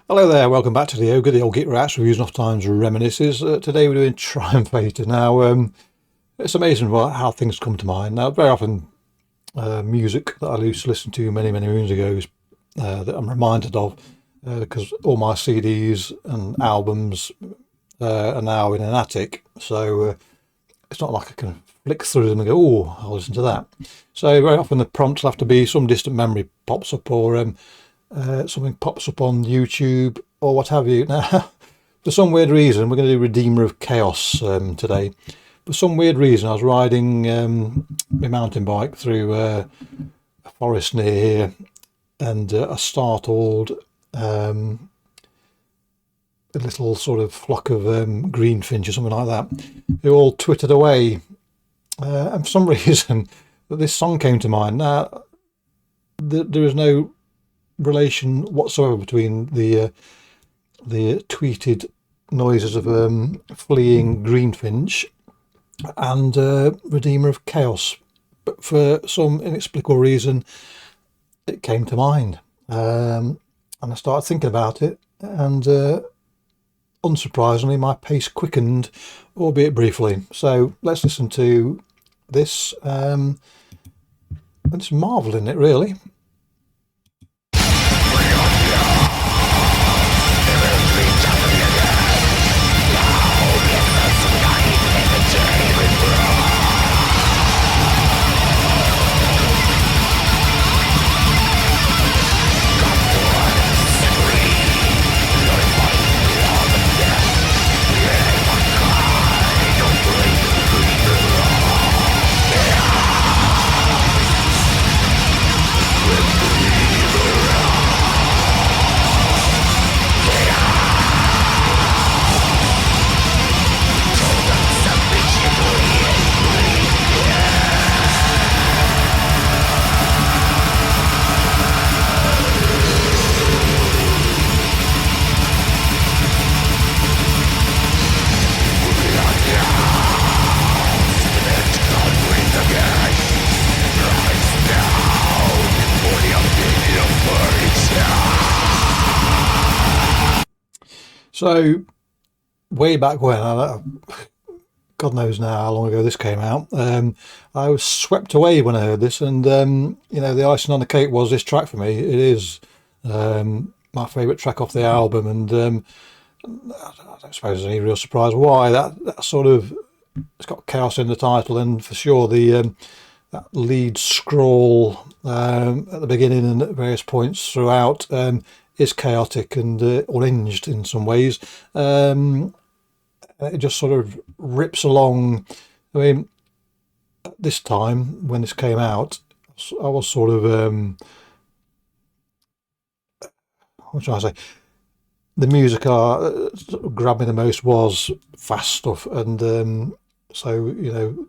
Hello there, welcome back to the Ogre, the old Git Rats Reviews and Oft Times Reminisces. Today we're doing Triumphator. Now, it's amazing how things come to mind. Now, very often music that I used to listen to many moons ago is, that I'm reminded of, because all my CDs and albums are now in an attic. So it's not like I can flick through them and go, oh, I'll listen to that. So very often the prompts will have to be some distant memory pops up, or something pops up on YouTube or what have you. Now, for some weird reason, we're going to do Redeemer of Chaos today. For some weird reason, I was riding my mountain bike through a forest near here, and I startled a little sort of flock of greenfinch or something like that, who all twittered away. And for some reason, this song came to mind. Now, there is no relation whatsoever between the tweeted noises of fleeing greenfinch and Redeemer of Chaos, but for some inexplicable reason it came to mind, and I started thinking about it, and unsurprisingly my pace quickened, albeit briefly. So let's listen to this. It's marvelling it, really. So, way back when, God knows now how long ago this came out, I was swept away when I heard this, and the icing on the cake was this track for me. It is my favourite track off the album, and I don't suppose there's any real surprise why. That sort of, it's got chaos in the title, and for sure the that lead scroll at the beginning and at various points throughout is chaotic and unhinged in some ways. It just sort of rips along. I mean, at this time when this came out, I was sort of what should I say? The music grabbed me the most was fast stuff, and so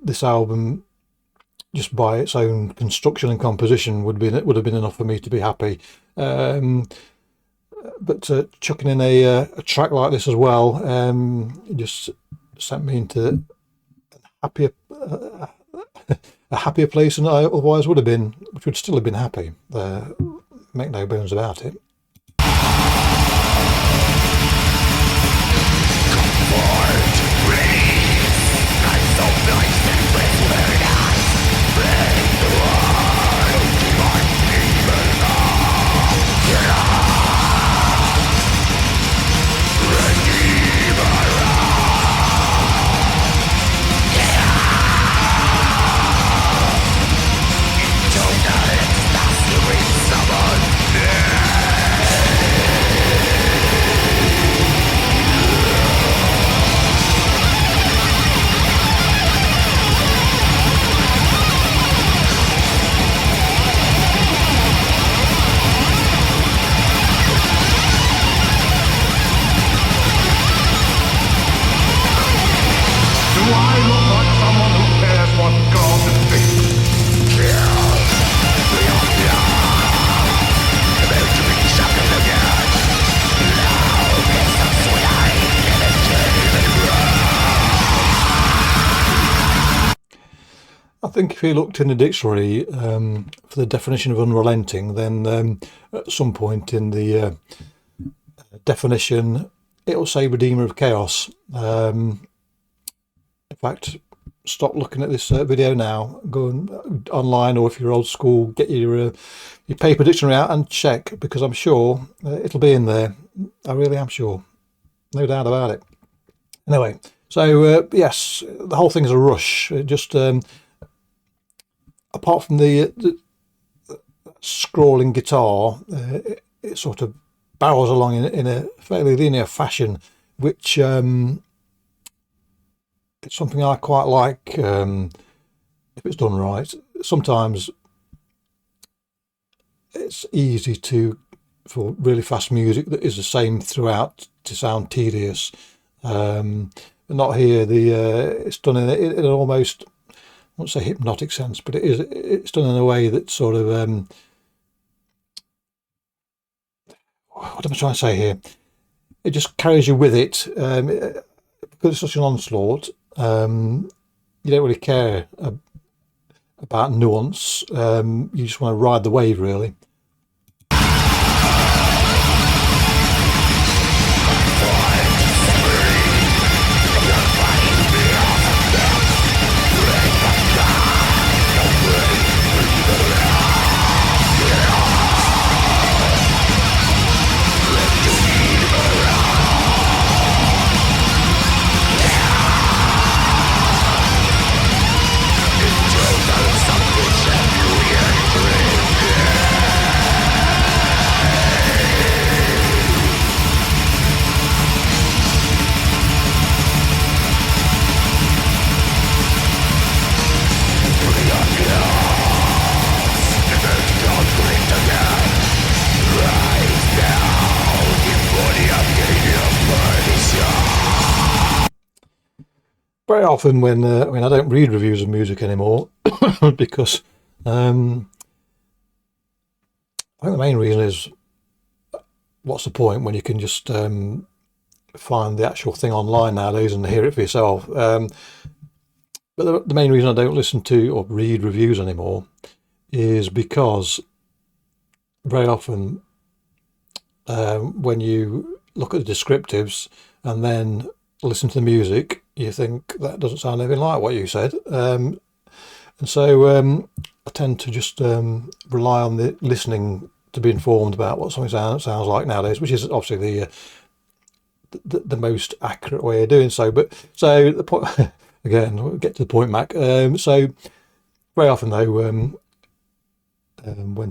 this album, just by its own construction and composition, would have been enough for me to be happy. But chucking in a track like this as well, it just sent me into a happier place than I otherwise would have been, which would still have been happy. Make no bones about it. I think if you looked in the dictionary for the definition of unrelenting, then at some point in the definition, it'll say Redeemer of Chaos. In fact, stop looking at this video now, go online, or if you're old school, get your paper dictionary out and check, because I'm sure it'll be in there. I really am sure, no doubt about it. Anyway, so yes, the whole thing is a rush. It just apart from the scrawling guitar, it sort of barrels along in a fairly linear fashion, which it's something I quite like if it's done right. Sometimes it's easy for really fast music that is the same throughout to sound tedious. But not here. It's done in an almost, I won't say hypnotic sense, but it's done in a way that sort of what am I trying to say here? It just carries you with it. Because it's such an onslaught, you don't really care about nuance. You just want to ride the wave, really. Very often when I don't read reviews of music anymore because I think the main reason is, what's the point when you can just find the actual thing online nowadays and hear it for yourself. But the main reason I don't listen to or read reviews anymore is because very often when you look at the descriptives and then listen to the music, you think that doesn't sound anything like what you said, and so I tend to just rely on the listening to be informed about what something sounds like nowadays, which is obviously the most accurate way of doing so. But so the point again, we'll get to the point, Mac. So very often though, when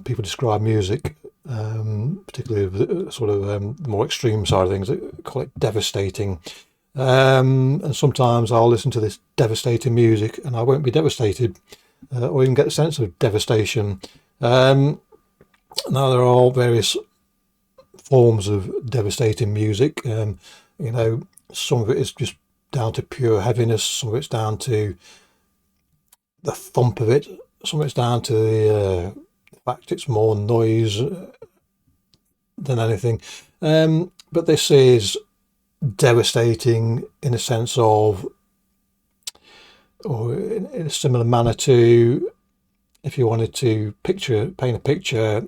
people describe music, particularly the sort of the more extreme side of things, they call it devastating. And sometimes I'll listen to this devastating music and I won't be devastated or even get a sense of devastation. Now there are various forms of devastating music. You know, some of it is just down to pure heaviness, some of it's down to the thump of it, some of it's down to the fact it's more noise than anything. But this is devastating in a sense of, or in a similar manner to, if you wanted to paint a picture,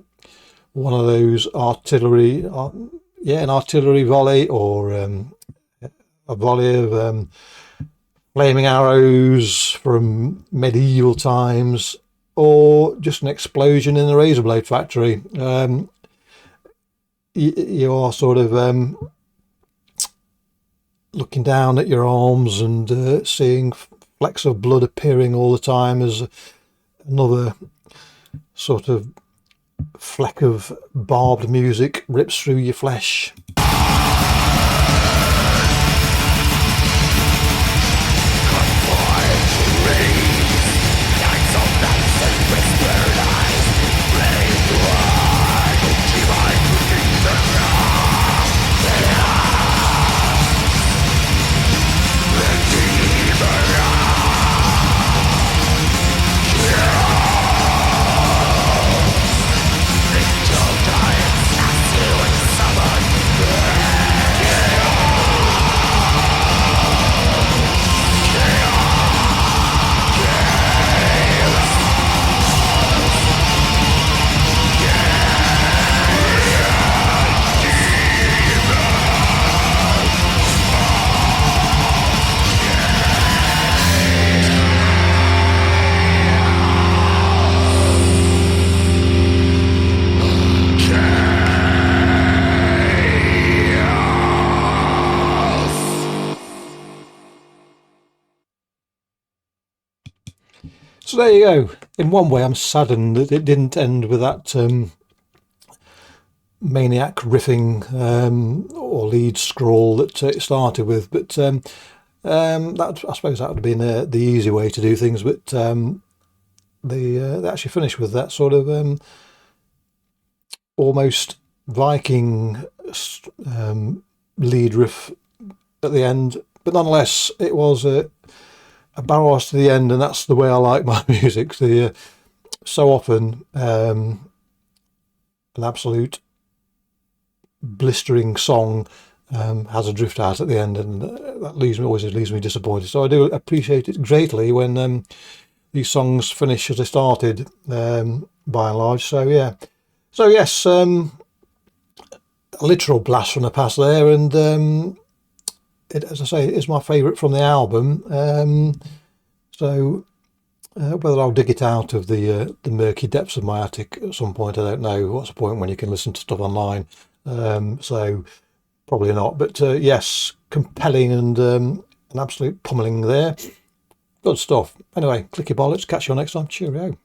one of those artillery, an artillery volley, or a volley of flaming arrows from medieval times, or just an explosion in the razor blade factory. You are sort of looking down at your arms and seeing flecks of blood appearing all the time as another sort of fleck of barbed music rips through your flesh. So there you go. In one way, I'm saddened that it didn't end with that maniac riffing or lead scroll that it started with, but that, I suppose that would have been the easy way to do things. But they actually finished with that sort of almost Viking lead riff at the end, but nonetheless it was a barrage to the end, and that's the way I like my music. So often an absolute blistering song has a drift out at the end, and that always leaves me disappointed. So I do appreciate it greatly when these songs finish as they started, by and large. So yeah, so yes, a literal blast from the past there, and as I say, it is my favourite from the album. So whether I'll dig it out of the murky depths of my attic at some point, I don't know. What's the point when you can listen to stuff online? So probably not. But yes, compelling and an absolute pummeling there. Good stuff. Anyway, clicky bollocks. Catch you next time. Cheerio.